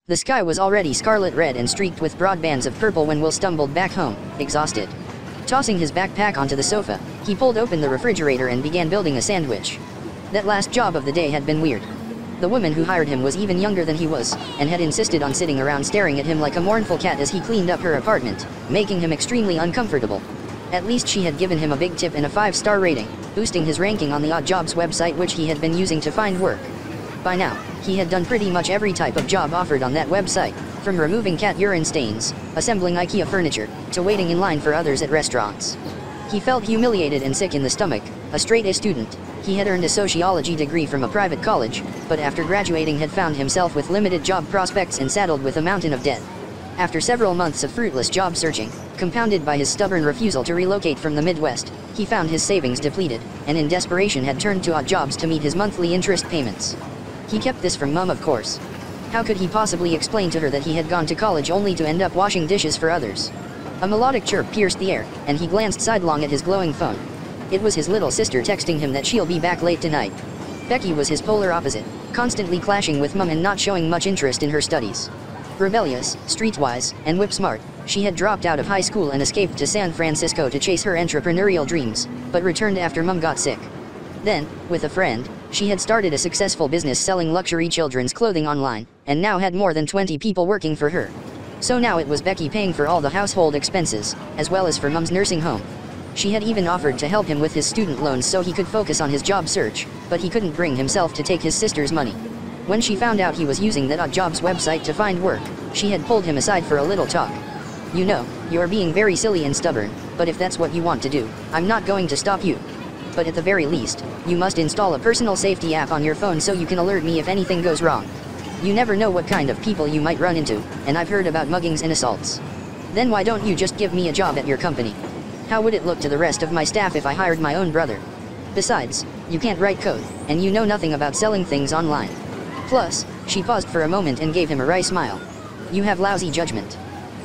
The sky was already scarlet red and streaked with broad bands of purple when Will stumbled back home, exhausted. Tossing his backpack onto the sofa, he pulled open the refrigerator and began building a sandwich. That last job of the day had been weird. The woman who hired him was even younger than he was, and had insisted on sitting around staring at him like a mournful cat as he cleaned up her apartment, making him extremely uncomfortable. At least she had given him a big tip and a 5-star rating, boosting his ranking on the Odd Jobs website which he had been using to find work. By now, he had done pretty much every type of job offered on that website, from removing cat urine stains, assembling IKEA furniture, to waiting in line for others at restaurants. He felt humiliated and sick in the stomach. A straight-A student, he had earned a sociology degree from a private college, but after graduating had found himself with limited job prospects and saddled with a mountain of debt. After several months of fruitless job searching, compounded by his stubborn refusal to relocate from the Midwest, he found his savings depleted, and in desperation had turned to odd jobs to meet his monthly interest payments. He kept this from Mum, of course. How could he possibly explain to her that he had gone to college only to end up washing dishes for others? A melodic chirp pierced the air, and he glanced sidelong at his glowing phone. It was his little sister texting him that she'll be back late tonight. Becky was his polar opposite, constantly clashing with Mum and not showing much interest in her studies. Rebellious, streetwise, and whip-smart, she had dropped out of high school and escaped to San Francisco to chase her entrepreneurial dreams, but returned after Mum got sick. Then, with a friend, she had started a successful business selling luxury children's clothing online, and now had more than 20 people working for her. So now it was Becky paying for all the household expenses, as well as for Mum's nursing home. She had even offered to help him with his student loans so he could focus on his job search, but he couldn't bring himself to take his sister's money. When she found out he was using that Odd Jobs website to find work, she had pulled him aside for a little talk. "You know, you're being very silly and stubborn, but if that's what you want to do, I'm not going to stop you. But at the very least, you must install a personal safety app on your phone so you can alert me if anything goes wrong. You never know what kind of people you might run into, and I've heard about muggings and assaults. Then why don't you just give me a job at your company? How would it look to the rest of my staff if I hired my own brother? Besides, you can't write code, and you know nothing about selling things online. Plus," she paused for a moment and gave him a wry smile, "you have lousy judgment."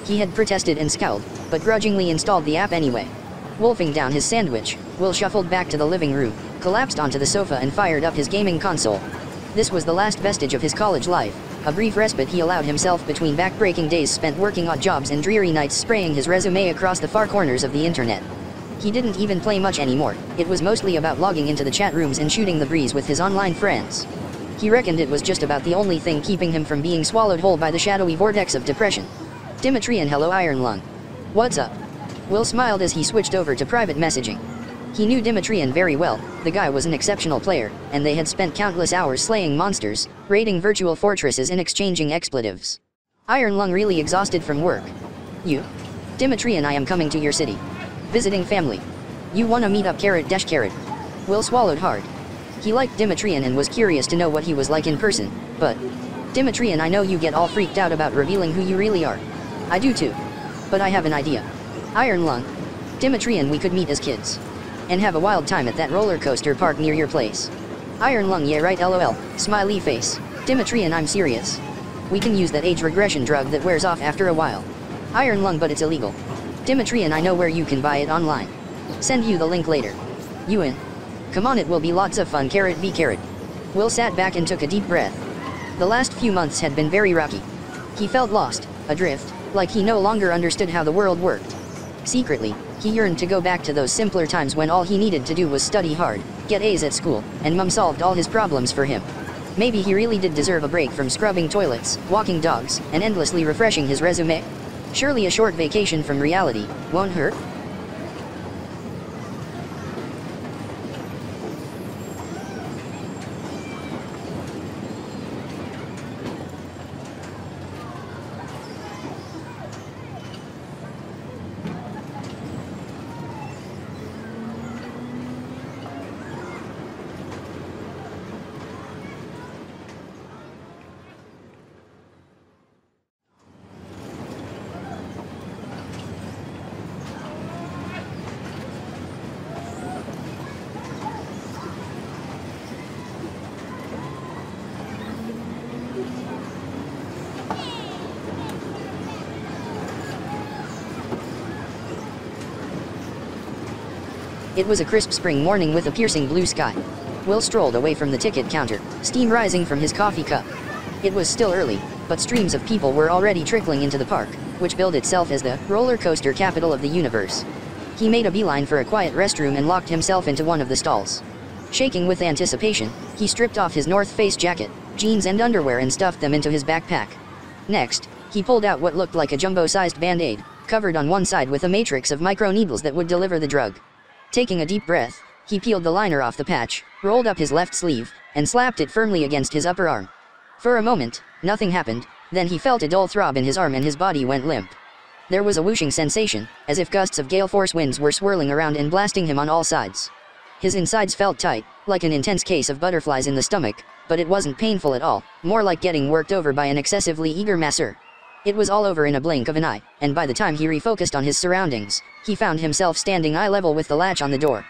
He had protested and scowled, but grudgingly installed the app anyway. Wolfing down his sandwich, Will shuffled back to the living room, collapsed onto the sofa and fired up his gaming console. This was the last vestige of his college life, a brief respite he allowed himself between back-breaking days spent working odd jobs and dreary nights spraying his resume across the far corners of the internet. He didn't even play much anymore. It was mostly about logging into the chat rooms and shooting the breeze with his online friends. He reckoned it was just about the only thing keeping him from being swallowed whole by the shadowy vortex of depression. Dimitri and hello Iron Lung. What's up? Will smiled as he switched over to private messaging. He knew Dimitrian very well. The guy was an exceptional player, and they had spent countless hours slaying monsters, raiding virtual fortresses and exchanging expletives. Iron Lung really exhausted from work. "You? Dimitri and I am coming to your city. Visiting family. You wanna meet up carrot. Will swallowed hard. He liked Dimitrian and was curious to know what he was like in person, but... Dimitrian, I know you get all freaked out about revealing who you really are. I do too. But I have an idea. Iron Lung. Dimitrian, we could meet as kids. And have a wild time at that roller coaster park near your place. Iron Lung, yeah right lol, smiley face. Dimitrian, I'm serious. We can use that age regression drug that wears off after a while. Iron Lung, but it's illegal. Dimitrian, I know where you can buy it online. Send you the link later. You in? Come on, it will be lots of fun carrot. Will sat back and took a deep breath. The last few months had been very rocky. He felt lost, adrift, like he no longer understood how the world worked. Secretly, he yearned to go back to those simpler times when all he needed to do was study hard, get A's at school, and Mum solved all his problems for him. Maybe he really did deserve a break from scrubbing toilets, walking dogs, and endlessly refreshing his resume. Surely a short vacation from reality won't hurt? It was a crisp spring morning with a piercing blue sky. Will strolled away from the ticket counter, steam rising from his coffee cup. It was still early, but streams of people were already trickling into the park, which billed itself as the roller coaster capital of the universe. He made a beeline for a quiet restroom and locked himself into one of the stalls. Shaking with anticipation, he stripped off his North Face jacket, jeans and underwear and stuffed them into his backpack. Next, he pulled out what looked like a jumbo-sized band-aid, covered on one side with a matrix of micro-needles that would deliver the drug. Taking a deep breath, he peeled the liner off the patch, rolled up his left sleeve, and slapped it firmly against his upper arm. For a moment, nothing happened, then he felt a dull throb in his arm and his body went limp. There was a whooshing sensation, as if gusts of gale-force winds were swirling around and blasting him on all sides. His insides felt tight, like an intense case of butterflies in the stomach, but it wasn't painful at all, more like getting worked over by an excessively eager masseur. It was all over in a blink of an eye, and by the time he refocused on his surroundings, he found himself standing eye level with the latch on the door.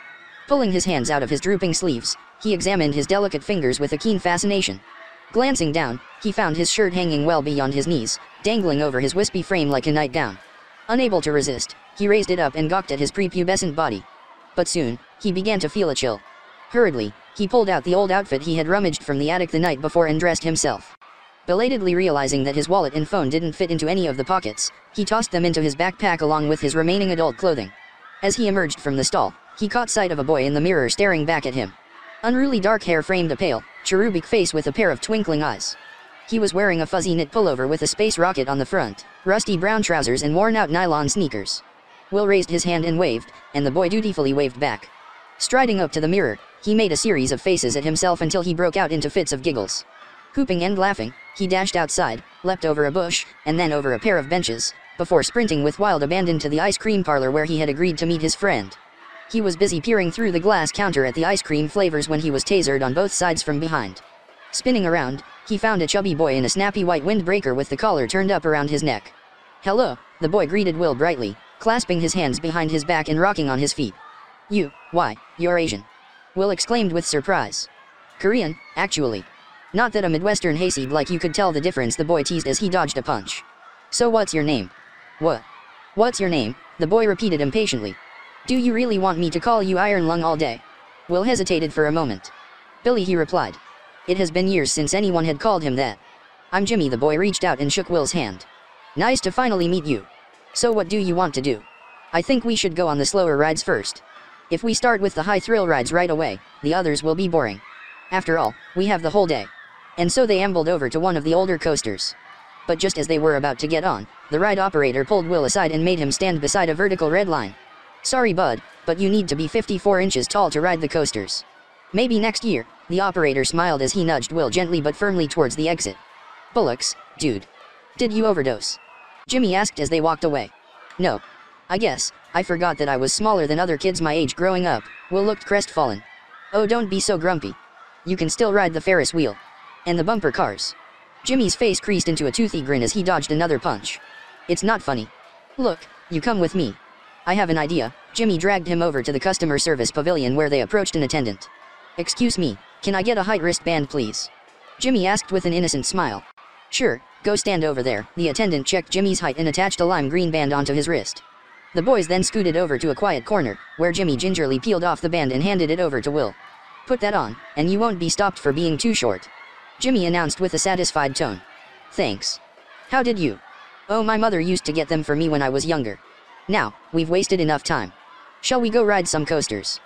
Pulling his hands out of his drooping sleeves, he examined his delicate fingers with a keen fascination. Glancing down, he found his shirt hanging well beyond his knees, dangling over his wispy frame like a nightgown. Unable to resist, he raised it up and gawked at his prepubescent body. But soon, he began to feel a chill. Hurriedly, he pulled out the old outfit he had rummaged from the attic the night before and dressed himself. Belatedly realizing that his wallet and phone didn't fit into any of the pockets, he tossed them into his backpack along with his remaining adult clothing. As he emerged from the stall, he caught sight of a boy in the mirror staring back at him. Unruly dark hair framed a pale, cherubic face with a pair of twinkling eyes. He was wearing a fuzzy knit pullover with a space rocket on the front, rusty brown trousers and worn-out nylon sneakers. Will raised his hand and waved, and the boy dutifully waved back. Striding up to the mirror, he made a series of faces at himself until he broke out into fits of giggles. Whooping and laughing, he dashed outside, leapt over a bush, and then over a pair of benches, before sprinting with wild abandon to the ice cream parlor where he had agreed to meet his friend. He was busy peering through the glass counter at the ice cream flavors when he was tasered on both sides from behind. Spinning around, he found a chubby boy in a snappy white windbreaker with the collar turned up around his neck. "Hello," the boy greeted Will brightly, clasping his hands behind his back and rocking on his feet. Why, you're Asian," Will exclaimed with surprise. "Korean, actually. Not that a Midwestern hayseed like you could tell the difference," the boy teased as he dodged a punch. "So what's your name?" What's your name?" the boy repeated impatiently. "Do you really want me to call you Iron Lung all day?" Will hesitated for a moment. "Billy," he replied. It has been years since anyone had called him that. "I'm Jimmy," the boy reached out and shook Will's hand. "Nice to finally meet you. So what do you want to do?" "I think we should go on the slower rides first. If we start with the high-thrill rides right away, the others will be boring. After all, we have the whole day." And so they ambled over to one of the older coasters. But just as they were about to get on, the ride operator pulled Will aside and made him stand beside a vertical red line. "Sorry bud, but you need to be 54 inches tall to ride the coasters. Maybe next year," the operator smiled as he nudged Will gently but firmly towards the exit. "Bullocks, dude. Did you overdose?" Jimmy asked as they walked away. "No. I guess I forgot that I was smaller than other kids my age growing up." Will looked crestfallen. "Oh, don't be so grumpy. You can still ride the Ferris wheel. And the bumper cars." Jimmy's face creased into a toothy grin as he dodged another punch. "It's not funny. Look, you come with me. I have an idea." Jimmy dragged him over to the customer service pavilion where they approached an attendant. "Excuse me, can I get a height wristband please?" Jimmy asked with an innocent smile. "Sure, go stand over there." The attendant checked Jimmy's height and attached a lime green band onto his wrist. The boys then scooted over to a quiet corner, where Jimmy gingerly peeled off the band and handed it over to Will. "Put that on, and you won't be stopped for being too short," Jimmy announced with a satisfied tone. "Thanks. How did you?" "Oh, my mother used to get them for me when I was younger. Now, we've wasted enough time. Shall we go ride some coasters?"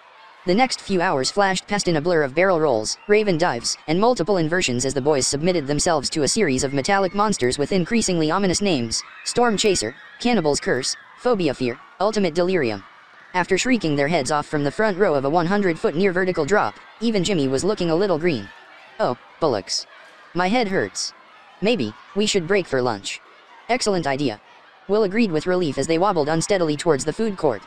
The next few hours flashed past in a blur of barrel rolls, raven dives, and multiple inversions as the boys submitted themselves to a series of metallic monsters with increasingly ominous names: Storm Chaser, Cannibal's Curse, Phobia Fear, Ultimate Delirium. After shrieking their heads off from the front row of a 100-foot near vertical drop, even Jimmy was looking a little green. "Oh, bullocks. My head hurts. Maybe we should break for lunch." "Excellent idea," Will agreed with relief as they wobbled unsteadily towards the food court.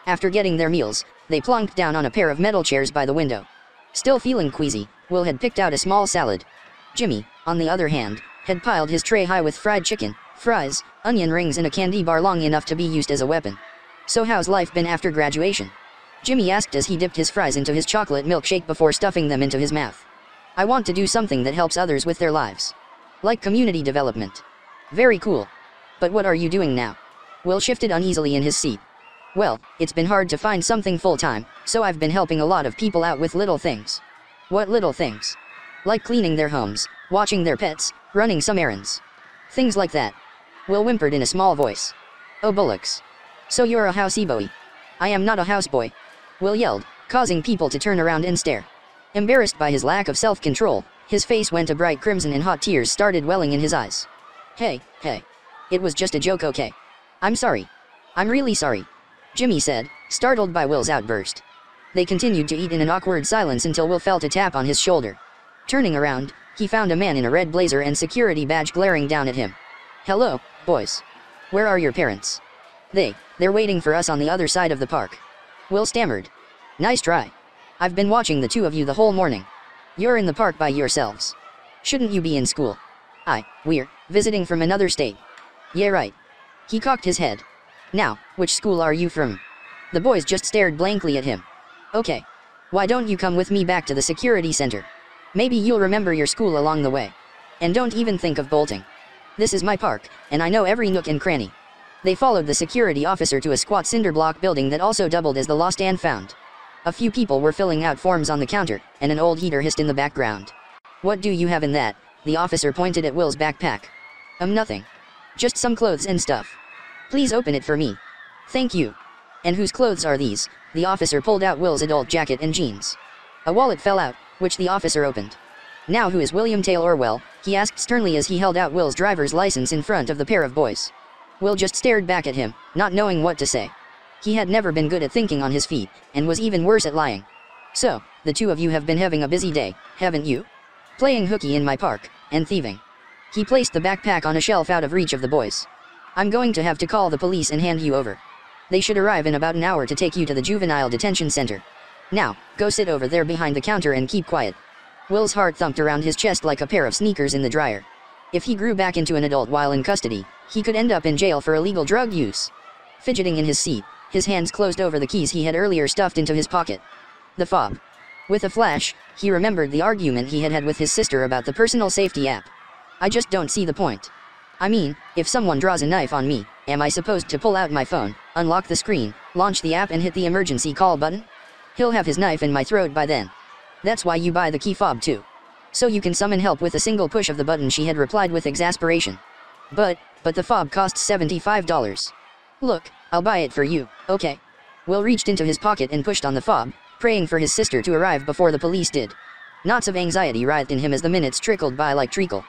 After getting their meals, they plunked down on a pair of metal chairs by the window. Still feeling queasy, Will had picked out a small salad. Jimmy, on the other hand, had piled his tray high with fried chicken, fries, onion rings and a candy bar long enough to be used as a weapon. "So how's life been after graduation?" Jimmy asked as he dipped his fries into his chocolate milkshake before stuffing them into his mouth. "I want to do something that helps others with their lives. Like community development." "Very cool. But what are you doing now?" Will shifted uneasily in his seat. "Well, it's been hard to find something full-time, so I've been helping a lot of people out with little things." "What little things?" "Like cleaning their homes, watching their pets, running some errands." Things like that. Will whimpered in a small voice. Oh bollocks. So you're a houseboy? I am not a houseboy. Will yelled, causing people to turn around and stare. Embarrassed by his lack of self-control, his face went a bright crimson and hot tears started welling in his eyes. Hey. It was just a joke, okay? I'm sorry. I'm really sorry. Jimmy said, startled by Will's outburst. They continued to eat in an awkward silence until Will felt a tap on his shoulder. Turning around, he found a man in a red blazer and security badge glaring down at him. Hello, boys. Where are your parents? They're waiting for us on the other side of the park. Will stammered. Nice try. I've been watching the two of you the whole morning. You're in the park by yourselves. Shouldn't you be in school? We're visiting from another state. Yeah, right. He cocked his head. Now, which school are you from? The boys just stared blankly at him. Okay. Why don't you come with me back to the security center? Maybe you'll remember your school along the way. And don't even think of bolting. This is my park, and I know every nook and cranny. They followed the security officer to a squat cinder block building that also doubled as the lost and found. A few people were filling out forms on the counter, and an old heater hissed in the background. What do you have in that? The officer pointed at Will's backpack. Nothing. Just some clothes and stuff. Please open it for me. Thank you. And whose clothes are these? The officer pulled out Will's adult jacket and jeans. A wallet fell out, which the officer opened. Now who is William Taylor Orwell? He asked sternly as he held out Will's driver's license in front of the pair of boys. Will just stared back at him, not knowing what to say. He had never been good at thinking on his feet, and was even worse at lying. So, the two of you have been having a busy day, haven't you? Playing hooky in my park, and thieving. He placed the backpack on a shelf out of reach of the boys. I'm going to have to call the police and hand you over. They should arrive in about an hour to take you to the juvenile detention center. Now, go sit over there behind the counter and keep quiet. Will's heart thumped around his chest like a pair of sneakers in the dryer. If he grew back into an adult while in custody, he could end up in jail for illegal drug use. Fidgeting in his seat, his hands closed over the keys he had earlier stuffed into his pocket. The fob. With a flash, he remembered the argument he had had with his sister about the personal safety app. I just don't see the point. I mean, if someone draws a knife on me, am I supposed to pull out my phone, unlock the screen, launch the app and hit the emergency call button? He'll have his knife in my throat by then. That's why you buy the key fob too. So you can summon help with a single push of the button, she had replied with exasperation. But the fob costs $75. Look, I'll buy it for you, okay? Will reached into his pocket and pushed on the fob, praying for his sister to arrive before the police did. Knots of anxiety writhed in him as the minutes trickled by like treacle.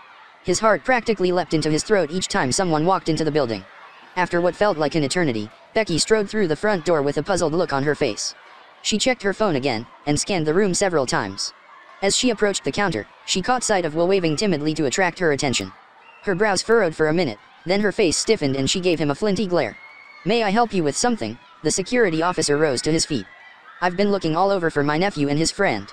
His heart practically leapt into his throat each time someone walked into the building. After what felt like an eternity, Becky strode through the front door with a puzzled look on her face. She checked her phone again, and scanned the room several times. As she approached the counter, she caught sight of Will waving timidly to attract her attention. Her brows furrowed for a minute, then her face stiffened and she gave him a flinty glare. May I help you with something? The security officer rose to his feet. I've been looking all over for my nephew and his friend.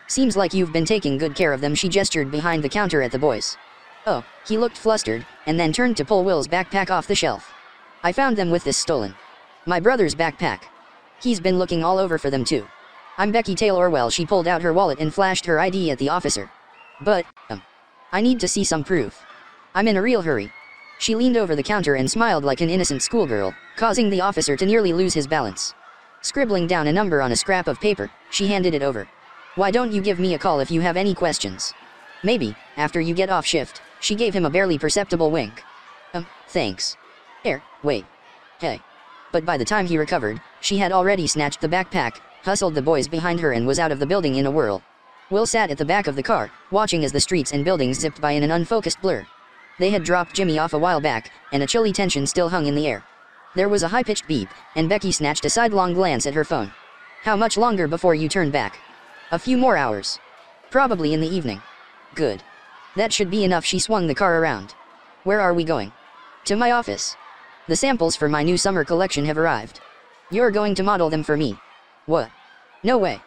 Seems like you've been taking good care of them, she gestured behind the counter at the boys. Oh, he looked flustered, and then turned to pull Will's backpack off the shelf. I found them with this stolen. My brother's backpack. He's been looking all over for them too. I'm Becky Taylor Orwell. She pulled out her wallet and flashed her ID at the officer. But, I need to see some proof. I'm in a real hurry. She leaned over the counter and smiled like an innocent schoolgirl, causing the officer to nearly lose his balance. Scribbling down a number on a scrap of paper, she handed it over. Why don't you give me a call if you have any questions? Maybe, after you get off shift. She gave him a barely perceptible wink. Thanks. Wait. Hey. But by the time he recovered, she had already snatched the backpack, hustled the boys behind her and was out of the building in a whirl. Will sat at the back of the car, watching as the streets and buildings zipped by in an unfocused blur. They had dropped Jimmy off a while back, and a chilly tension still hung in the air. There was a high-pitched beep, and Becky snatched a sidelong glance at her phone. How much longer before you turn back? A few more hours. Probably in the evening. Good. That should be enough. She swung the car around. Where are we going? To my office. The samples for my new summer collection have arrived. You're going to model them for me. What? No way.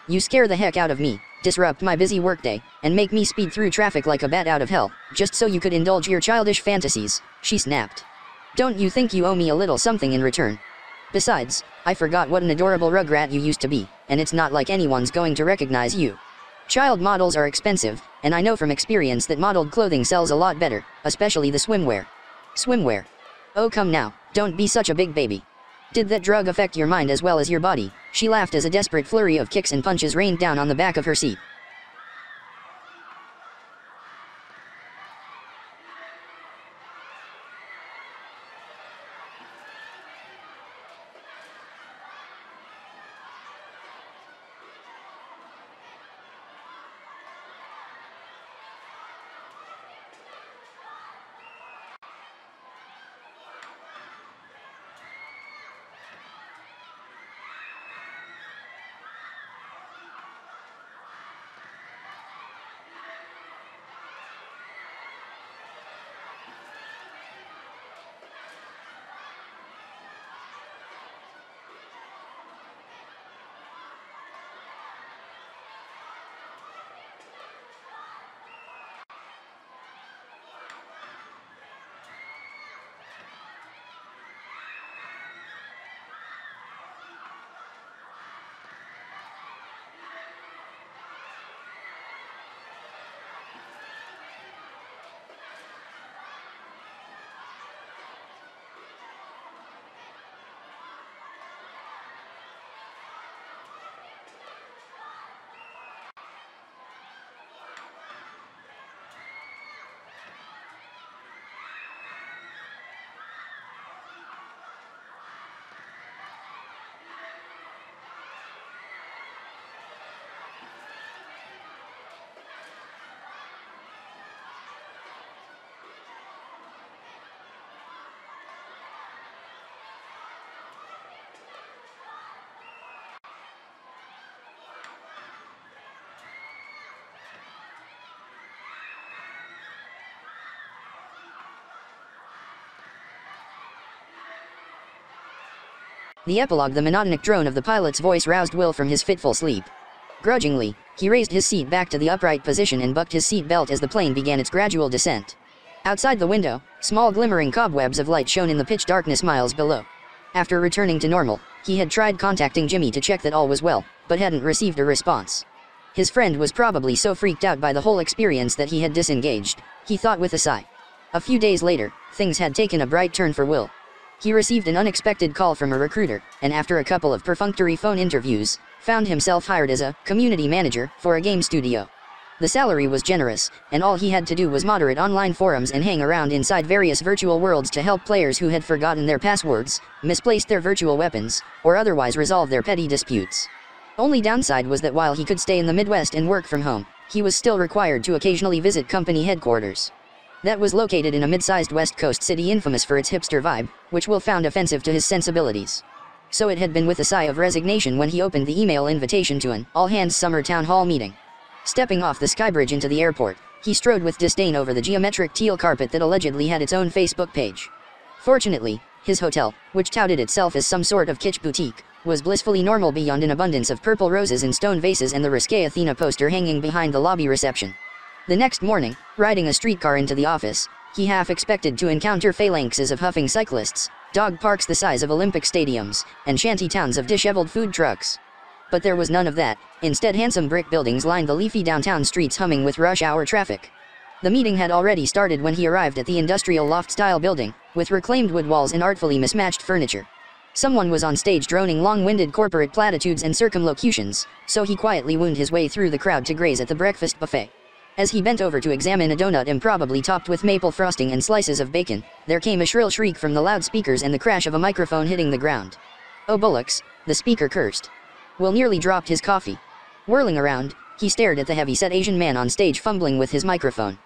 You scare the heck out of me, disrupt my busy workday, and make me speed through traffic like a bat out of hell, just so you could indulge your childish fantasies, she snapped. Don't you think you owe me a little something in return? Besides, I forgot what an adorable rugrat you used to be, and it's not like anyone's going to recognize you. Child models are expensive, and I know from experience that modeled clothing sells a lot better, especially the swimwear. Swimwear? Oh come now, don't be such a big baby. Did that drug affect your mind as well as your body? She laughed as a desperate flurry of kicks and punches rained down on the back of her seat. The epilogue. The monotonic drone of the pilot's voice roused Will from his fitful sleep. Grudgingly, he raised his seat back to the upright position and bucked his seat belt as the plane began its gradual descent. Outside the window, small glimmering cobwebs of light shone in the pitch darkness miles below. After returning to normal, he had tried contacting Jimmy to check that all was well, but hadn't received a response. His friend was probably so freaked out by the whole experience that he had disengaged, he thought with a sigh. A few days later, things had taken a bright turn for Will. He received an unexpected call from a recruiter, and after a couple of perfunctory phone interviews, found himself hired as a community manager for a game studio. The salary was generous, and all he had to do was moderate online forums and hang around inside various virtual worlds to help players who had forgotten their passwords, misplaced their virtual weapons, or otherwise resolve their petty disputes. Only downside was that while he could stay in the Midwest and work from home, he was still required to occasionally visit company headquarters. That was located in a mid-sized West Coast city infamous for its hipster vibe, which Will found offensive to his sensibilities. So it had been with a sigh of resignation when he opened the email invitation to an all-hands summer town hall meeting. Stepping off the skybridge into the airport, he strode with disdain over the geometric teal carpet that allegedly had its own Facebook page. Fortunately, his hotel, which touted itself as some sort of kitsch boutique, was blissfully normal beyond an abundance of purple roses in stone vases and the risque Athena poster hanging behind the lobby reception. The next morning, riding a streetcar into the office, he half expected to encounter phalanxes of huffing cyclists, dog parks the size of Olympic stadiums, and shanty towns of disheveled food trucks. But there was none of that. Instead, handsome brick buildings lined the leafy downtown streets humming with rush-hour traffic. The meeting had already started when he arrived at the industrial loft-style building, with reclaimed wood walls and artfully mismatched furniture. Someone was on stage droning long-winded corporate platitudes and circumlocutions, so he quietly wound his way through the crowd to graze at the breakfast buffet. As he bent over to examine a donut improbably topped with maple frosting and slices of bacon, there came a shrill shriek from the loudspeakers and the crash of a microphone hitting the ground. "Oh bollocks," the speaker cursed. Will nearly dropped his coffee. Whirling around, he stared at the heavy-set Asian man on stage fumbling with his microphone.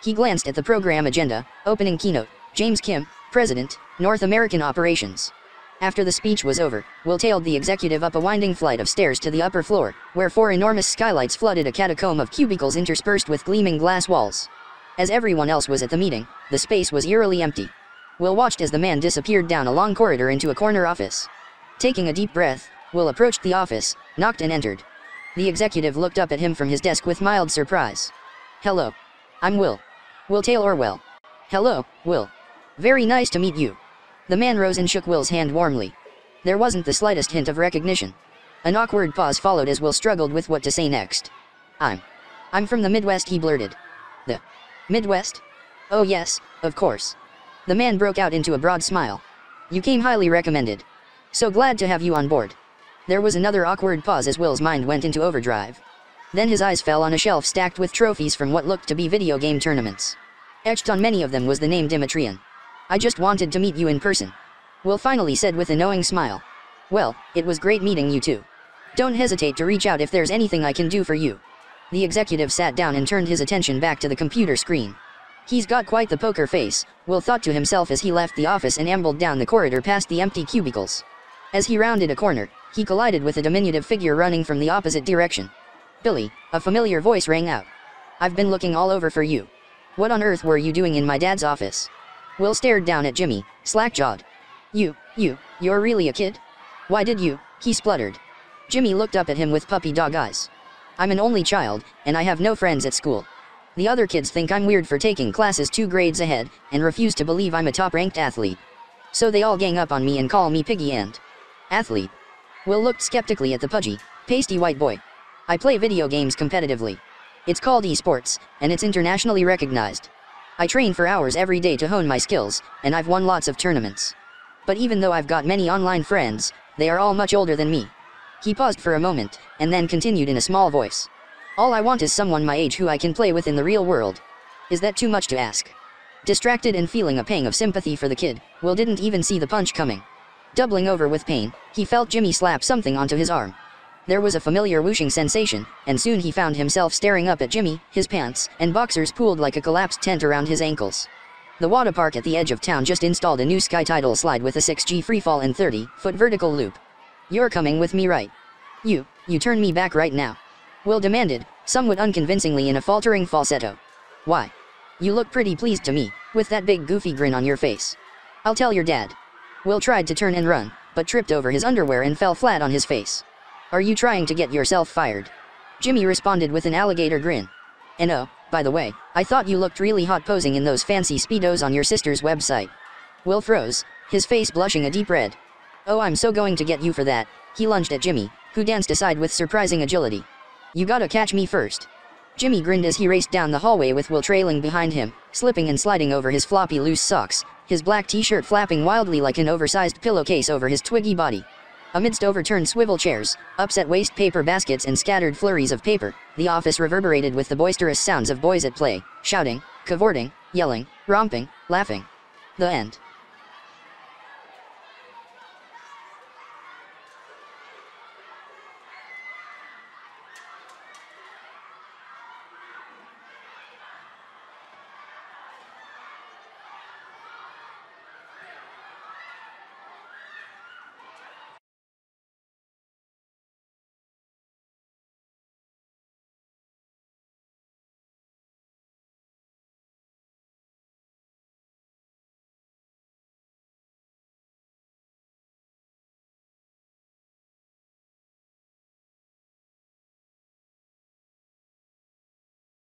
He glanced at the program agenda, opening keynote, James Kim, President, North American Operations. After the speech was over, Will tailed the executive up a winding flight of stairs to the upper floor, where 4 enormous skylights flooded a catacomb of cubicles interspersed with gleaming glass walls. As everyone else was at the meeting, the space was eerily empty. Will watched as the man disappeared down a long corridor into a corner office. Taking a deep breath, Will approached the office, knocked and entered. The executive looked up at him from his desk with mild surprise. "Hello. I'm Will. Will Tail Orwell." "Hello, Will. Very nice to meet you." The man rose and shook Will's hand warmly. There wasn't the slightest hint of recognition. An awkward pause followed as Will struggled with what to say next. I'm from the Midwest," he blurted. "The Midwest? Oh yes, of course." The man broke out into a broad smile. "You came highly recommended. So glad to have you on board." There was another awkward pause as Will's mind went into overdrive. Then his eyes fell on a shelf stacked with trophies from what looked to be video game tournaments. Etched on many of them was the name Dimitrian. "I just wanted to meet you in person," Will finally said with a knowing smile. "Well, it was great meeting you too. Don't hesitate to reach out if there's anything I can do for you." The executive sat down and turned his attention back to the computer screen. "He's got quite the poker face," Will thought to himself as he left the office and ambled down the corridor past the empty cubicles. As he rounded a corner, he collided with a diminutive figure running from the opposite direction. "Billy," a familiar voice rang out. "I've been looking all over for you. What on earth were you doing in my dad's office?" Will stared down at Jimmy, slack-jawed. You're really a kid? Why did you?" he spluttered. Jimmy looked up at him with puppy dog eyes. "I'm an only child, and I have no friends at school. The other kids think I'm weird for taking classes 2 grades ahead, and refuse to believe I'm a top-ranked athlete. So they all gang up on me and call me Piggy and athlete." Will looked skeptically at the pudgy, pasty white boy. "I play video games competitively. It's called esports, and it's internationally recognized. I train for hours every day to hone my skills, and I've won lots of tournaments. But even though I've got many online friends, they are all much older than me." He paused for a moment, and then continued in a small voice. "All I want is someone my age who I can play with in the real world. Is that too much to ask?" Distracted and feeling a pang of sympathy for the kid, Will didn't even see the punch coming. Doubling over with pain, he felt Jimmy slap something onto his arm. There was a familiar whooshing sensation, and soon he found himself staring up at Jimmy, his pants and boxers pulled like a collapsed tent around his ankles. The water park at the edge of town just installed a new sky tidal slide with a 6G freefall and 30-foot vertical loop. "You're coming with me, right? You turn me back right now," Will demanded, somewhat unconvincingly in a faltering falsetto. "Why? You look pretty pleased to me, with that big goofy grin on your face." "I'll tell your dad." Will tried to turn and run, but tripped over his underwear and fell flat on his face. "Are you trying to get yourself fired?" Jimmy responded with an alligator grin. "And oh, by the way, I thought you looked really hot posing in those fancy Speedos on your sister's website." Will froze, his face blushing a deep red. "Oh, I'm so going to get you for that." He lunged at Jimmy, who danced aside with surprising agility. "You gotta catch me first." Jimmy grinned as he raced down the hallway with Will trailing behind him, slipping and sliding over his floppy loose socks, his black t-shirt flapping wildly like an oversized pillowcase over his twiggy body. Amidst overturned swivel chairs, upset waste paper baskets and scattered flurries of paper, the office reverberated with the boisterous sounds of boys at play, shouting, cavorting, yelling, romping, laughing. The end.